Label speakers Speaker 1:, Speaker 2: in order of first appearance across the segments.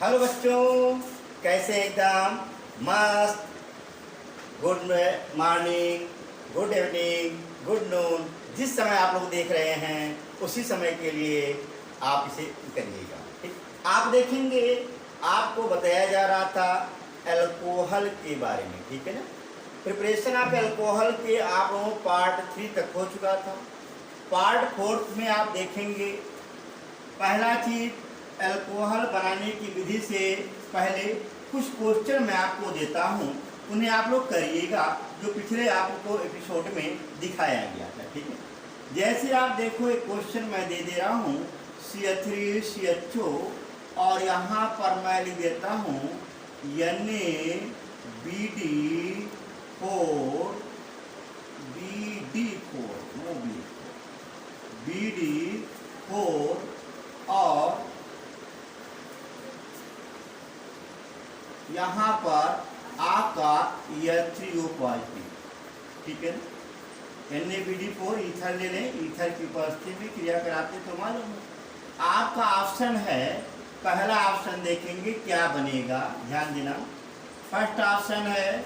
Speaker 1: Hello बच्चों, कैसे एकदम मस्त। Good morning, good evening, good noon. जिस समय आप लोग देख रहे हैं उसी समय के लिए आप इसे करिएगा। ठीक, आप देखेंगे आपको बताया जा रहा था अल्कोहल के बारे में। ठीक है ना। प्रिपरेशन ऑफ अल्कोहल के आप लोगों पार्ट 3 तक हो चुका था। पार्ट 4 में आप देखेंगे पहला चीज अल्कोहल बनाने की विधि से पहले कुछ क्वेश्चन मैं आपको देता हूं, उन्हें आप लोग करिएगा जो पिछले आपको एपिसोड में दिखाया गया था। ठीक है। जैसे आप देखो एक क्वेश्चन मैं दे रहा हूं CH3CHO और यहाँ पर मैं लिख देता हूँ BD4 और यहाँ पर आपका H3O पॉजिटिव। ठीक है ना। NaBD4 ईथर ले लें, ईथर की उपस्थिति में क्रिया कराते तो मालूम है। आपका ऑप्शन है, पहला ऑप्शन देखेंगे क्या बनेगा, ध्यान देना। फर्स्ट ऑप्शन है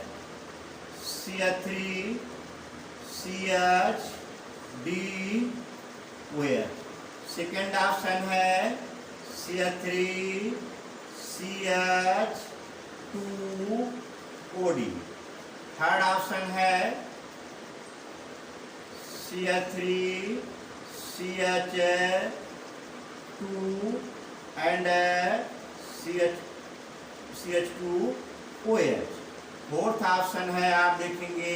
Speaker 1: CH3CHDOH। सेकेंड ऑप्शन है CH3CH2OD। थर्ड ऑप्शन है CH3CH2 and CH2OH। Fourth option है आप देखेंगे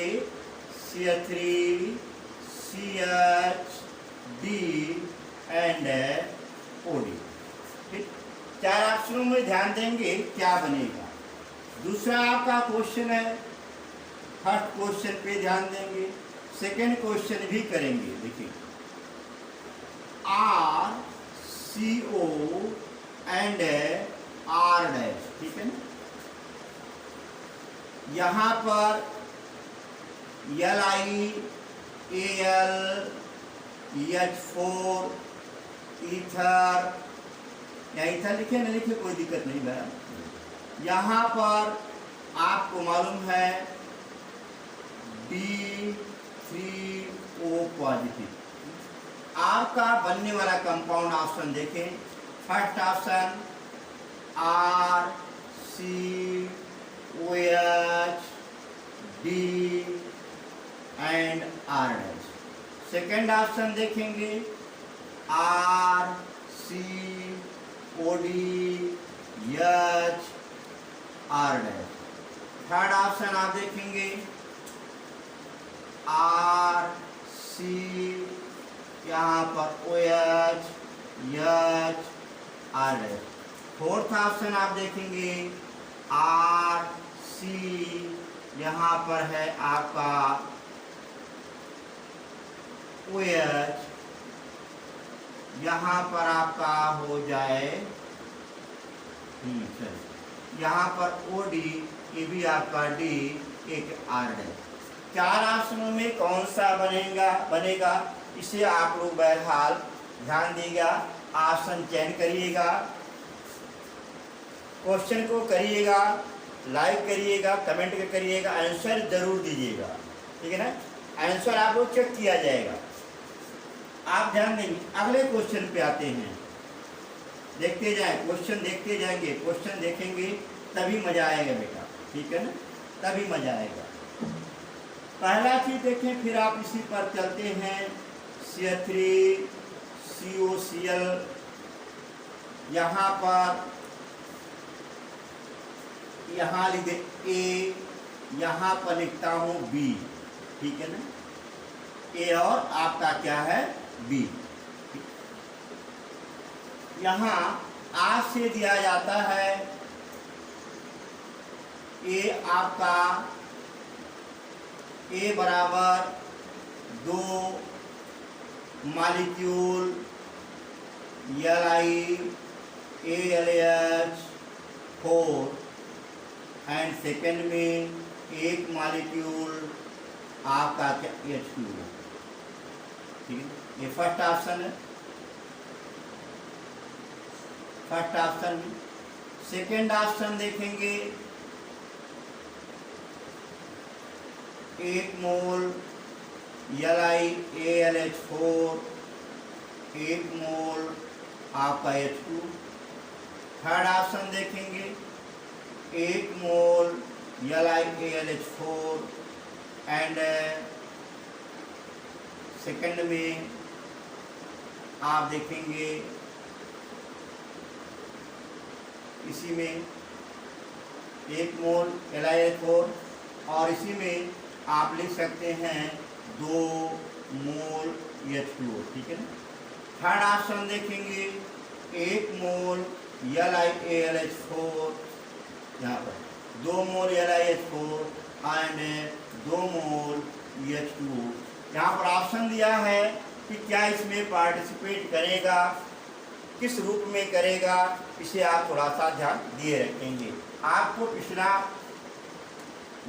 Speaker 1: CH3CHD एंड OD। ठीक, चार ऑप्शनों में ध्यान देंगे क्या बनेगा। दूसरा आपका क्वेश्चन है, फर्स्ट क्वेश्चन पे ध्यान देंगे, सेकेंड क्वेश्चन भी करेंगे। देखिए RCO एंड R डैश। ठीक है ना। यहाँ पर LiAlH4 ईथर, या ईथर लिखे ना लिखे कोई दिक्कत नहीं है। यहाँ पर आपको मालूम है D3O पॉजिटिव। आपका बनने वाला कंपाउंड ऑप्शन देखें, first option RCOH D and R dash. Second option देखेंगे RCOD H R dash. Third option आप देखेंगे RC यहाँ पर OH H R dash. Fourth option आप देखेंगे RC यहाँ पर है आपका OH, यहाँ पर आपका हो जाए यहाँ पर OD, ये भी आपका D, एक R है। चार ऑप्शनों में कौन सा बनेगा इसे आप लोग बहरहाल ध्यान देगा, ऑप्शन चयन करिएगा, क्वेश्चन को करिएगा, लाइक करिएगा, कमेंट करिएगा, आंसर जरूर दीजिएगा। ठीक है ना। आंसर आप लोग चेक किया जाएगा। आप ध्यान देंगे। अगले क्वेश्चन पे आते हैं, देखते जाएं, क्वेश्चन देखते जाएंगे, क्वेश्चन देखेंगे तभी मजा आएगा बेटा। ठीक है ना, तभी मजा आएगा। पहला चीज देखें, फिर आप इसी पर चलते हैं। CH3COCl, यहाँ पर यहाँ लिखे A, यहाँ पर लिखता हूँ B। ठीक है ना। A और आपका क्या है B। यहाँ आज से दिया जाता है A आपका A बराबर 2 मॉलिक्यूल LiAlH4 एंड सेकेंड में एक मॉलिक्यूल आपका H2O। ठीक है, ये फर्स्ट ऑप्शन है। फर्स्ट ऑप्शन में सेकेंड ऑप्शन देखेंगे 1 मोल LiAlH4, 1 मोल आपका H2। थर्ड ऑप्शन देखेंगे 1 मोल LiAlH4 एंड सेकंड में आप देखेंगे इसी में 1 मोल LiH4 और इसी में आप लिख सकते हैं 2 मोल H2O, ठीक है ना। थर्ड ऑप्शन देखेंगे 1 मोल LiAlH4, यहाँ पर 2 मोल LiH4 एंड 2 मोल H2O। यहाँ पर ऑप्शन दिया है कि क्या इसमें पार्टिसिपेट करेगा, किस रूप में करेगा, इसे आप थोड़ा सा ध्यान दिए रखेंगे। आपको पिछला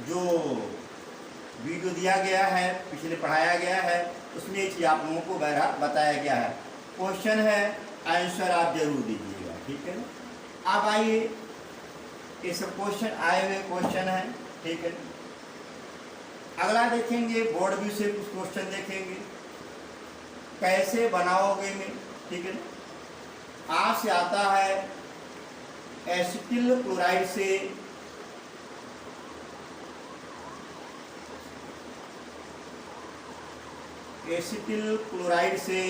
Speaker 1: जो वीडियो दिया गया है, पिछले पढ़ाया गया है, उसमें ये चीज़ आप लोगों को बहरहाल बताया गया है। क्वेश्चन है, आंसर आप जरूर दीजिएगा, ठीक है ना। अब आइए, ये सब क्वेश्चन आए हुए क्वेश्चन है, ठीक है। अगला देखेंगे बोर्ड व्यू से कुछ क्वेश्चन देखेंगे, कैसे बनाओगे में, ठीक है ना। आपसे आता है एसिटिल क्लोराइड से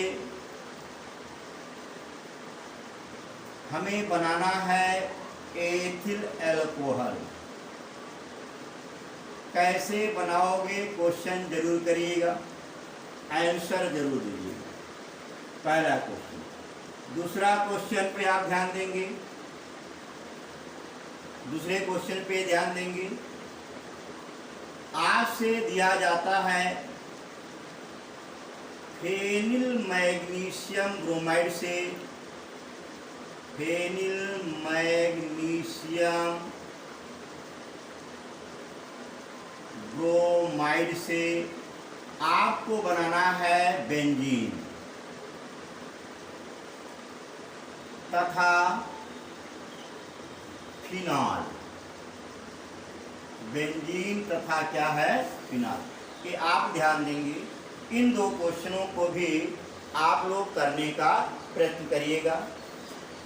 Speaker 1: हमें बनाना है एथिल अल्कोहल। कैसे बनाओगे क्वेश्चन जरूर करिएगा, आंसर जरूर दीजिएगा, पहला क्वेश्चन। दूसरा क्वेश्चन पे आप ध्यान देंगे, दूसरे क्वेश्चन पे ध्यान देंगे। आपसे दिया जाता है फेनिल मैग्नीशियम ब्रोमाइड से आपको बनाना है बेंजीन तथा फिनॉल। बेंजीन तथा क्या है, फिनॉल। कि आप ध्यान देंगे, इन दो क्वेश्चनों को भी आप लोग करने का प्रयत्न करिएगा।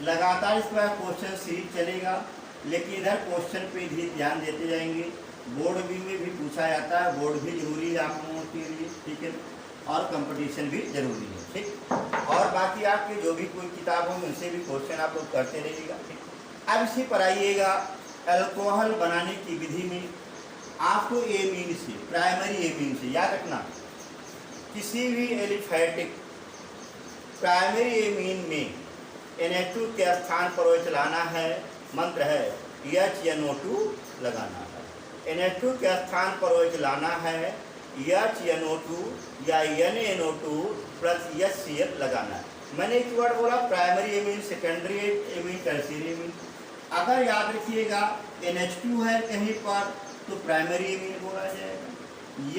Speaker 1: लगातार इस पर क्वेश्चन सीरीज चलेगा, लेकिन इधर क्वेश्चन पे भी ध्यान देते जाएंगे। बोर्ड भी में भी पूछा जाता है, बोर्ड भी जरूरी है आप लोगों के लिए, ठीक है, और कंपटीशन भी जरूरी है, ठीक। और बाकी आपके जो भी कोई किताब हो उनसे भी क्वेश्चन आप लोग करते रहिएगा, ठीक। अब इसी पर आइएगा, अल्कोहल बनाने की विधि में आपको एमीन से, प्राइमरी एमीन से याद रखना, किसी भी एलिफैटिक प्राइमरी एमीन में NH2 के स्थान पर OH लाना है। मंत्र है HNO2 लगाना है। NH2 के स्थान पर OH लाना है, HNO2 या NaNO2 प्लस HCl लगाना है। मैंने एक वर्ड बोला primary amine, secondary amine, tertiary amine. अगर याद रखिएगा NH2 है कहीं पर तो प्राइमरी एमीन बोला जाएगा,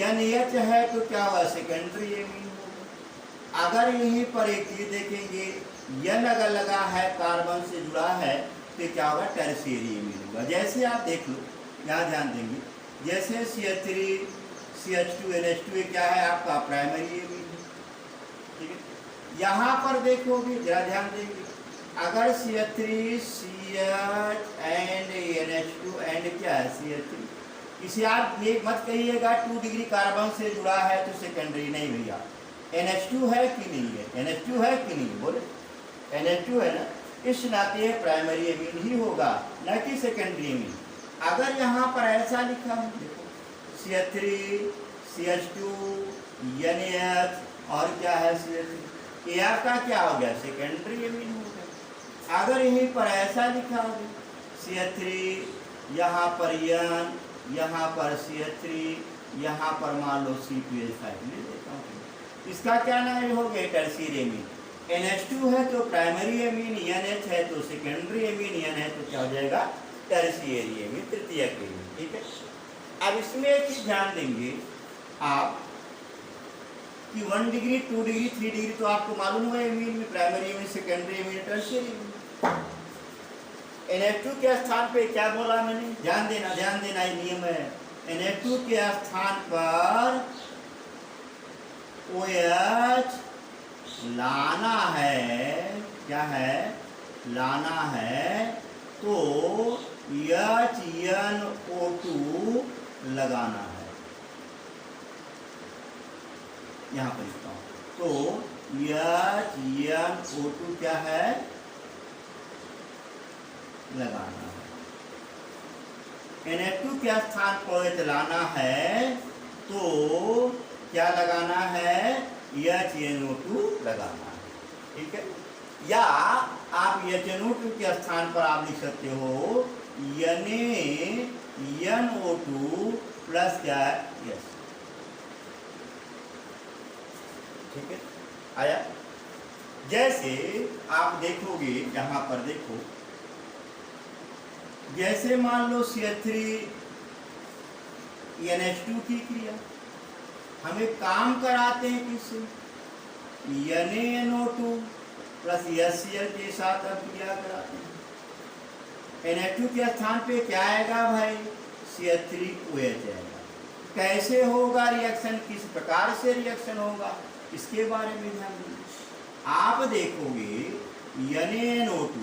Speaker 1: NH है तो क्या हुआ, सेकेंडरी एमीन होगा। अगर यहीं पर एक चीज देखेंगे, N अगर लगा है कार्बन से जुड़ा है तो क्या होगा, टर्शियरी एमीन होगा। जैसे आप देख लो, यहाँ ध्यान देंगे, जैसे CH3 CH2 NH2 क्या है आपका प्राइमरी एमीन, ठीक है। यहाँ पर देखोगे, जरा ध्यान देंगे, अगर CH3 CH and NH2 and क्या है CH3, इसे आप ये मत कहिएगा 2 डिग्री कार्बन से जुड़ा है तो सेकेंडरी, नहीं भैया, NH2 है कि नहीं है, NH2 है कि नहीं, बोले NH2 है ना, इस नाते प्राइमरी एमीन ही होगा, न कि सेकेंडरी एमीन। अगर यहाँ पर ऐसा लिखा है, देखो CH3 CH2 NH और क्या है CH3, ये आपका क्या हो गया, सेकेंडरी एमीन हो गया। अगर यहीं पर ऐसा लिखा हो CH3, यहाँ पर N, यहाँ पर CH3, यहाँ पर मान लो C2H5, इसका क्या नाम हो गया, टर्शियरी एमीन। NH2 है तो प्राइमरी एमीन, NH है तो सेकेंडरी एमीन, N है तो क्या हो जाएगा, टर्शियरी एमीन, तृतीयक एमीन, ठीक है। अब इसमें एक चीज ध्यान देंगे आप कि 1 डिग्री 2 डिग्री 3 डिग्री तो आपको मालूम है एमीन में, primary amine, secondary amine, tertiary amine. NH2 के स्थान पे क्या बोला मैंने, ध्यान देना ये नियम है। NH2 के स्थान पर OH लाना है, क्या है, लाना है, तो HNO2 लगाना है। यहां पर लिखता हूं, तो HNO2 क्या है, लगाना है। NH2 के स्थान पर OH लाना है, तो क्या लगाना है, HNO2 लगाना है, ठीक है। या आप HNO2 के स्थान पर आप लिख सकते हो NaNO2 प्लस क्या है, यस, ठीक है, आया। जैसे आप देखोगे, यहां पर देखो, जैसे मान लो CH3 NH2 की क्रिया, हमें काम कराते हैं किससे, NaNO2 प्लस HCl के साथ अब क्रिया कराते हैं। NH2 के स्थान पे क्या आएगा भाई, CH3OH आएगा। कैसे होगा रिएक्शन, किस प्रकार से रिएक्शन होगा, इसके बारे में ध्यान दीजिए। आप देखोगे NaNO2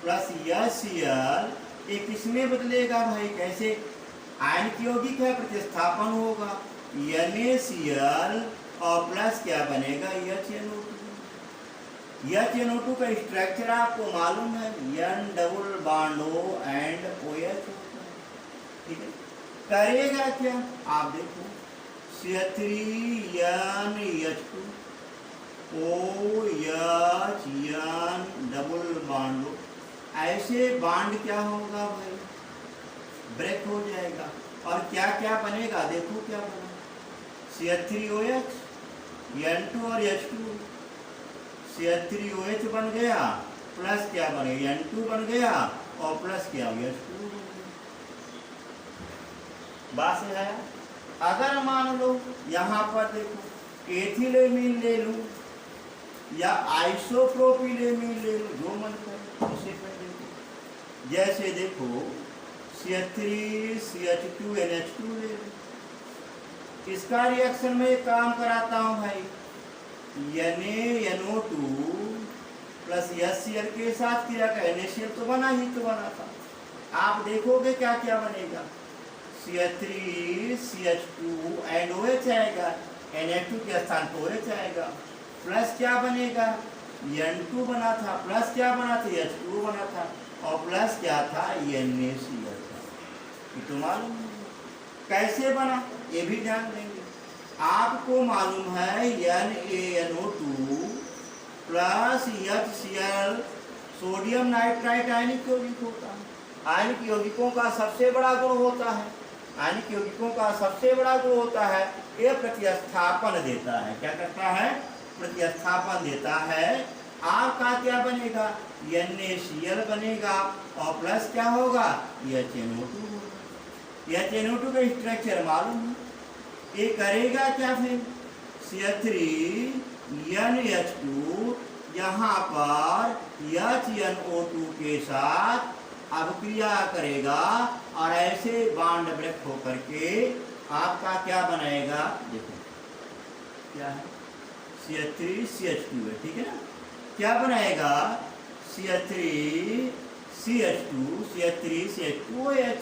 Speaker 1: प्लस HCl ये किसमें बदलेगा भाई, कैसे, आयन की यौगिक है, प्रतिस्थापन होगा, NaCl और प्लस क्या बनेगा, HNO2। HNO2 का स्ट्रक्चर आपको मालूम है, N double bond O and OH होता है, ठीक है। करेगा क्या, आप देखो, CH3NH2 OH N double bond O, ऐसे बॉन्ड क्या होगा भाई, ब्रेक हो जाएगा, और क्या क्या बनेगा, देखो क्या बना, CH3OH N2 और H2, CH3OH बन गया, प्लस क्या बनेगा, N2 बन गया, और प्लस क्या H2 बन गया। बात है। अगर मान लो यहां पर देखो एथिलेमीन ले लूं या आइसोप्रोपिलेमीन ले लूं, जो मन करे उसे कर देखो। जैसे देखो CH3 CH2 NH2 ले लो, इसका रिएक्शन में काम कराता हूं भाई, NaNO2 प्लस HCl के साथ क्रिया का, NaCl तो बना ही, तो बना था। आप देखोगे क्या क्या बनेगा, CH3 CH2 एंड OH आएगा, NH2 के स्थान पर OH आएगा, प्लस क्या बनेगा, N2 बना था, प्लस क्या बना था, H2 बना था, और प्लस क्या था, NaCl था। ये तो मालूम है कैसे बना, ये भी ध्यान देंगे। आपको मालूम है NaNO2 plus HCl sodium nitrite आयनिक यौगिक होता है। आयनिक यौगिकों का सबसे बड़ा गुण होता है, आयनिक यौगिकों का सबसे बड़ा गुण होता है, ये प्रतिस्थापन देता है। क्या करता है, प्रतिस्थापन देता है। आपका क्या बनेगा, NaCl बनेगा, और प्लस क्या होगा, HNO2 होगा। HNO2 का स्ट्रक्चर मालूम है, ये करेगा क्या फिर, CH3NH2 यहाँ पर HNO2 के साथ अब क्रिया करेगा, और ऐसे बॉन्ड ब्रेक होकर के आपका क्या बनाएगा, देखो क्या है, CH3 CH2 है, ठीक है ना। क्या बनाएगा, CH3 CH2 CH3 CH2 OH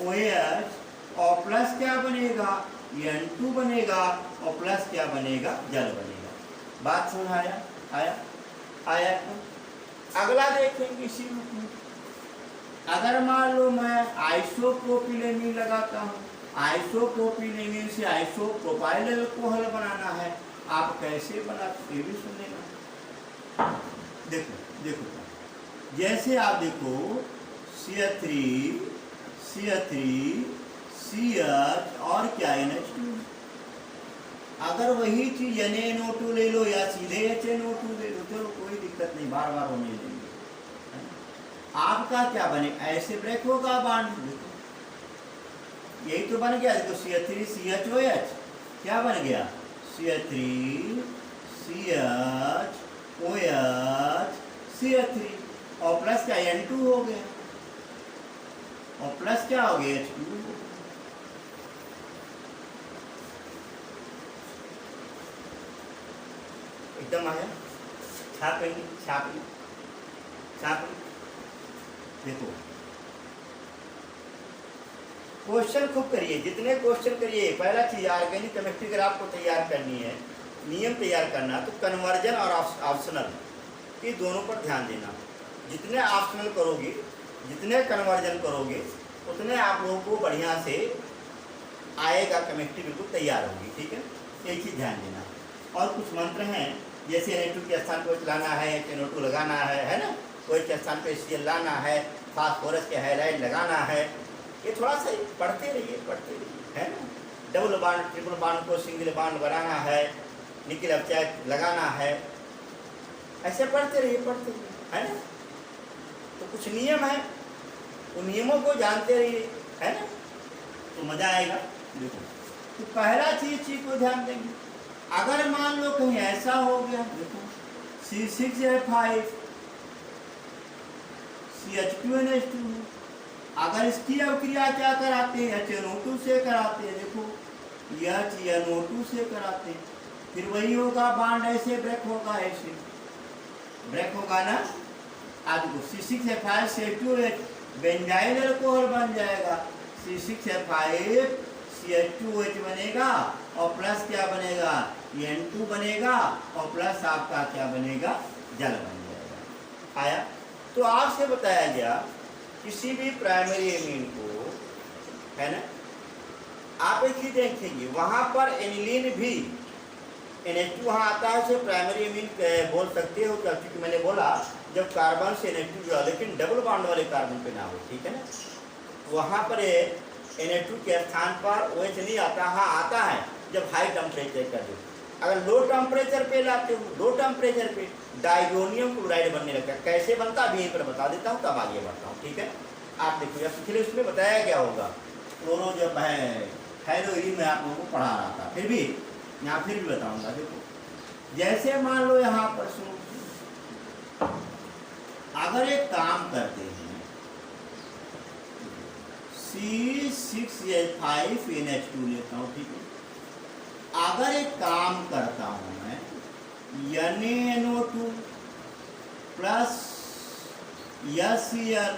Speaker 1: OH, और प्लस क्या बनेगा, N2 बनेगा, और प्लस क्या बनेगा, जल बनेगा। बात समझ आया, आया तो अगला देखेंगे इसी रूप में। अगर मान लो मैं आइसोप्रोपिलेमीन लगाता हूँ, आइसोप्रोपिलेमीन से आइसोप्रोपाइल अल्कोहल बनाना है, आप कैसे बनाते, ये भी सुन लेना। देखो जैसे आप देखो CH3 CH और क्या NH2, अगर वही चीज NaNO2 ले लो या सीधे HNO2 ले लो, चलो कोई दिक्कत नहीं, बार बार होने देंगे। आपका क्या बने, ऐसे ब्रेक होगा बॉन्ड, यही तो बन गया। देखो CH3 CHOH क्या बन गया, CH3 CHOH CH3, और प्लस क्या N2 हो गया, और प्लस क्या हो गया H2। एकदम आया, छापेंगे, छाप देखो क्वेश्चन खूब करिए, जितने क्वेश्चन करिए। पहला चीज ऑर्गेनिक केमिस्ट्री अगर आपको तैयार करनी है, नियम तैयार करना, तो कन्वर्जन और ऑप्शनल ये दोनों पर ध्यान देना। जितने ऑप्शनल करोगे, जितने कन्वर्जन करोगे, उतने आप लोगों को बढ़िया से आएगा, केमिस्ट्री बिल्कुल तैयार होगी। ठीक है, एक चीज़ ध्यान देना। और कुछ मंत्र हैं, जैसे Na2 के स्थान पर लाना है, NO2 लगाना है ना, कोई के स्थान पे Cl लाना है, फास्फोरस के हाइलाइट लगाना है। ये थोड़ा सा पढ़ते रहिए है ना। डबल बॉन्ड ट्रिपल बॉन्ड को सिंगल बॉन्ड बनाना है, निकल ऑब्जेक्ट लगाना है, ऐसे पढ़ते रहिए है ना। तो कुछ नियम है, उन नियमों को जानते रहिए है ना, तो मजा आएगा। देखो, तो पहला चीज को ध्यान देंगे। अगर मान लो कहीं ऐसा हो गया, देखो C6H5 CH2NH2, अगर इसकी अवक्रिया क्या कराते हैं, HNO2 से कराते हैं। देखो HNO2 से कराते हैं, फिर वही होगा, बॉन्ड ऐसे ब्रेक होगा, ऐसे ब्रेक होगा ना। आज देखो C6H5 CH2H बेंजाइल अल्कोहल बन जाएगा, C6H5 CH2OH बनेगा, और प्लस क्या बनेगा, N2 बनेगा, और प्लस आपका क्या बनेगा, जल बन जाएगा। आया। तो आपसे बताया गया किसी भी प्राइमरी एमीन को, है ना, आप एक ही देखेंगे वहां पर एनिलीन भी NH2 वहाँ आता है, उसे प्राइमरी एमीन बोल सकते हो, क्योंकि मैंने बोला जब कार्बन से NH2 जुड़ा, लेकिन डबल बॉन्ड वाले कार्बन पे ना हो। ठीक है ना, वहाँ पर NH2 के स्थान पर OH नहीं आता। हाँ आता है जब हाई टेम्परेचर कर दो। अगर लो टेम्परेचर पे लाते हो, लो टेम्परेचर पे डाइजोनियम क्लोराइड बनने लगता है। कैसे बनता है अभी यहीं पर बता देता हूँ, तब आगे बढ़ता हूँ। ठीक है, आप देखो, या पिछले उसमें बताया गया होगा, क्लोरो जब है हेलोइन में आप लोगों को पढ़ा रहा था, फिर भी यहाँ फिर भी बताऊंगा। देखो जैसे मान लो यहाँ पर सुनो, अगर एक काम करते हैं C6H5NH2 लेता हूँ। ठीक है, अगर एक काम करता हूँ मैं NaNO2 प्लस HCl,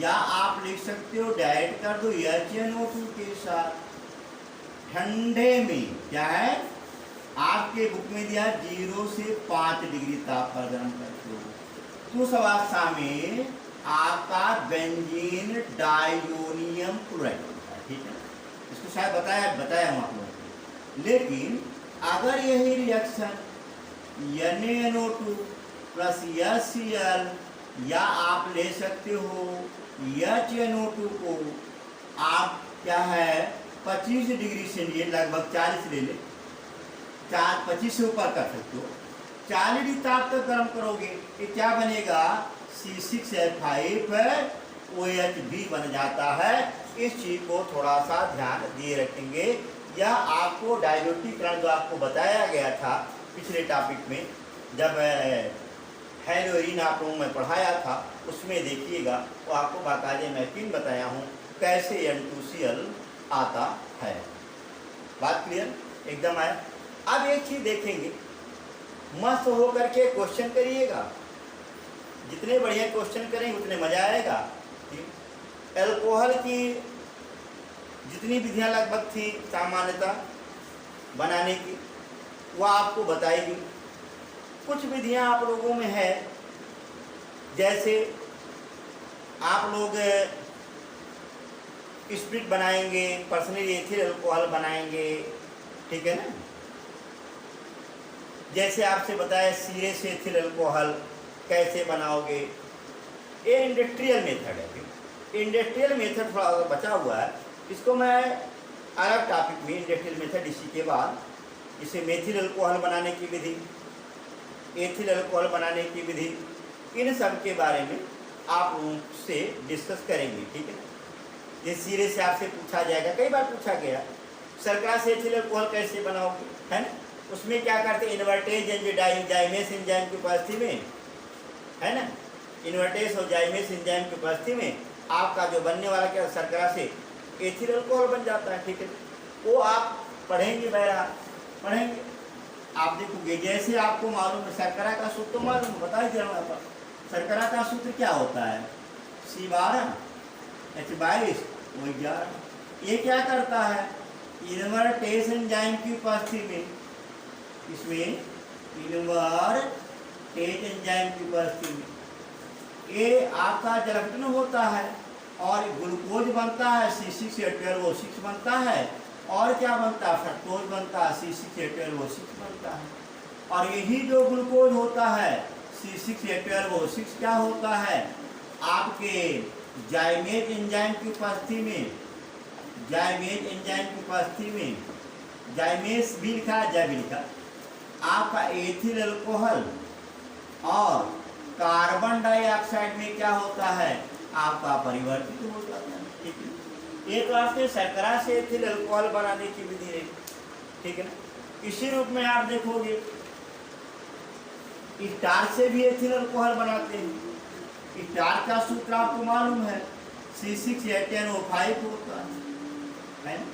Speaker 1: या आप लिख सकते हो डायरेक्ट कर दो HNO2 के साथ, ठंडे में क्या है, आपके बुक में दिया 0 से 5 डिग्री तापमान गर्म करते हो, उस अवस्था में आपका बेंजीन डाइजोनियम क्लोराइड होता है। ठीक है, इसको शायद बताया हूँ आप लोगों को। लेकिन अगर यही रिएक्शन NaNO2 प्लस HCl, या आप ले सकते हो HNO2 को आप क्या है 25 डिग्री सेंटीग्रेड, लगभग 40 ले ले, 25 से ऊपर कर सकते हो, 40 डिग्री ताप तक गर्म करोगे, ये क्या बनेगा, C6H5OH भी बन जाता है। इस चीज को थोड़ा सा ध्यान दिए रखेंगे। यह आपको डाइल्यूटीकरण जो आपको बताया गया था पिछले टॉपिक में, जब हेलोइन आप लोगों में पढ़ाया था, उसमें देखिएगा, वो आपको बाकायदे मैं किन बताया हूँ कैसे N2Cl आता है। बात क्लियर एकदम आया। अब एक चीज देखेंगे, मस्त हो करके क्वेश्चन करिएगा, जितने बढ़िया क्वेश्चन करेंगे उतने मजा आएगा। अल्कोहल की जितनी विधियां लगभग थी सामान्यता बनाने की, वह आपको बताएगी। कुछ विधियां आप लोगों में है, जैसे आप लोग स्प्रिट बनाएंगे, पर्सनली एथिल अल्कोहल बनाएंगे। ठीक है ना, जैसे आपसे बताया सीरे से एथिल अल्कोहल कैसे बनाओगे, ये इंडस्ट्रियल मेथड है। इंडस्ट्रियल मेथड थोड़ा बचा हुआ है, इसको मैं अलग टॉपिक में, इंडस्ट्रियल मेथड इसी के बाद, इसे मेथिल अल्कोहल बनाने की विधि, एथिल अल्कोहल बनाने की विधि, इन सब के बारे में आप लोगों से डिस्कस करेंगे। ठीक है, ये सीरे से आपसे पूछा जाएगा, कई बार पूछा गया, सरकार से एथिल अल्कोहल कैसे बनाओगे, है ना। उसमें क्या करते हैं, इन्वर्टेज एंजाइमेस एंजाइम की उपस्थिति में, है ना, इन्वर्टेस और जाइमेस एंजाइम की उपस्थिति में आपका जो बनने वाला क्या शर्करा से एथिल अल्कोहल बन जाता है। ठीक है, वो आप पढ़ेंगे बहरा पढ़ेंगे, आप देखोगे। जैसे आपको मालूम है शर्करा का सूत्र तो मालूम है, बता ही दे रहा हूँ यहाँ पर। शर्करा का सूत्र क्या होता है? C12H22 O11। ये क्या करता है? इन्वर्टेस एंजाइम की उपस्थिति में, इसमें इन्वर्टेस एंजाइम की उपस्थिति में ये आपका जलघटन होता है और ग्लूकोज बनता है C6H12O6 बनता है, और क्या बनता है? फ्रक्टोज बनता है C6H12O6 बनता है। और यही जो ग्लूकोज होता है C6H12O6 क्या होता है? आपके जाइमेज एंजाइम की उपस्थिति में, जाइमेज एंजाइम की उपस्थिति में, जाइमेस भी लिखा है, जय भी लिखा, आपका एथिल अल्कोहल और कार्बन डाइऑक्साइड में क्या होता है? आपका परिवर्तित हो जाता है। ठीक है, एक आपके शर्करा से एथिल अल्कोहल बनाने की विधि है। ठीक है ना। इसी रूप में आप देखोगे स्टार्च से भी एथिल अल्कोहल बनाते हैं। स्टार्च का सूत्र आपको मालूम है C6H10O5 होता है ना?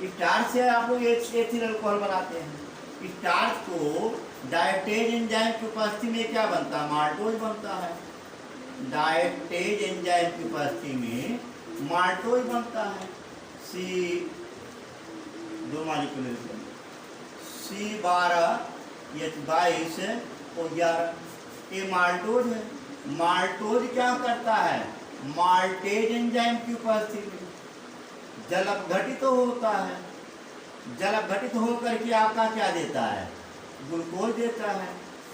Speaker 1: स्टार्च से आप लोग एथिल अल्कोहल बनाते हैं। स्टार्च को डायटेज एंजाइम की उपस्थिति में क्या बनता है? माल्टोज बनता है। डायटेज एंजाइम की उपस्थिति में माल्टोज बनता है। दो मॉलिक्यूल C12H22O11, ये माल्टोज है। माल्टोज क्या करता है? माल्टेज एंजाइम की उपस्थिति में जल अपघटित होता है। जल अपघटित होकर के आपका क्या देता है? ग्लूकोज देता है,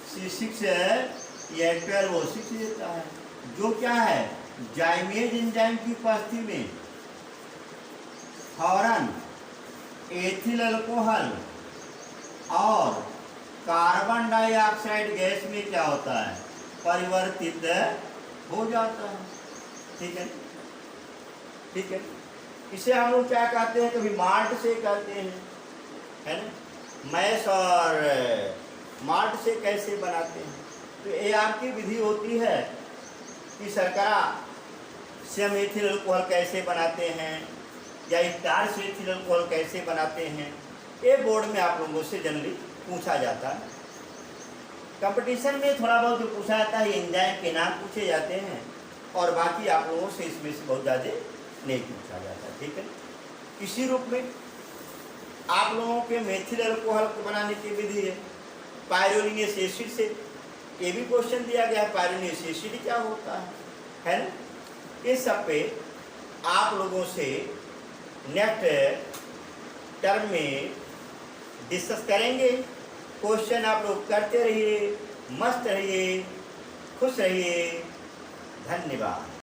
Speaker 1: C6H12O6 देता है, जो क्या है? जाइमेज एंजाइम की उपस्थिति में फौरन एथिल अल्कोहल और कार्बन डाइऑक्साइड गैस में क्या होता है? परिवर्तित हो जाता है। ठीक है, ठीक है। इसे हम लोग क्या कहते हैं? कभी माल्ट से कहते हैं, है ना? मैश और माल्ट से कैसे बनाते हैं? तो ये आपकी विधि होती है कि शर्करा से हम एथिल अल्कोहल कैसे बनाते हैं, या स्टार्च से एथिल अल्कोहल कैसे बनाते हैं। ये बोर्ड में आप लोगों से जनरली पूछा जाता है। कंपटीशन में थोड़ा बहुत जो पूछा जाता है एंजाइम के नाम पूछे जाते हैं, और बाकी आप लोगों से इसमें से बहुत ज़्यादा नहीं पूछा जाता। ठीक है, इसी रूप में आप लोगों के मेथिल अल्कोहल को बनाने की विधि है पायरोलिनस एसिड से। ये भी क्वेश्चन दिया गया है, पायरोलिनस एसिड क्या होता है ना? इस सब पे आप लोगों से नेक्स्ट टर्म में डिस्कस करेंगे। क्वेश्चन आप लोग करते रहिए, मस्त रहिए, खुश रहिए। धन्यवाद।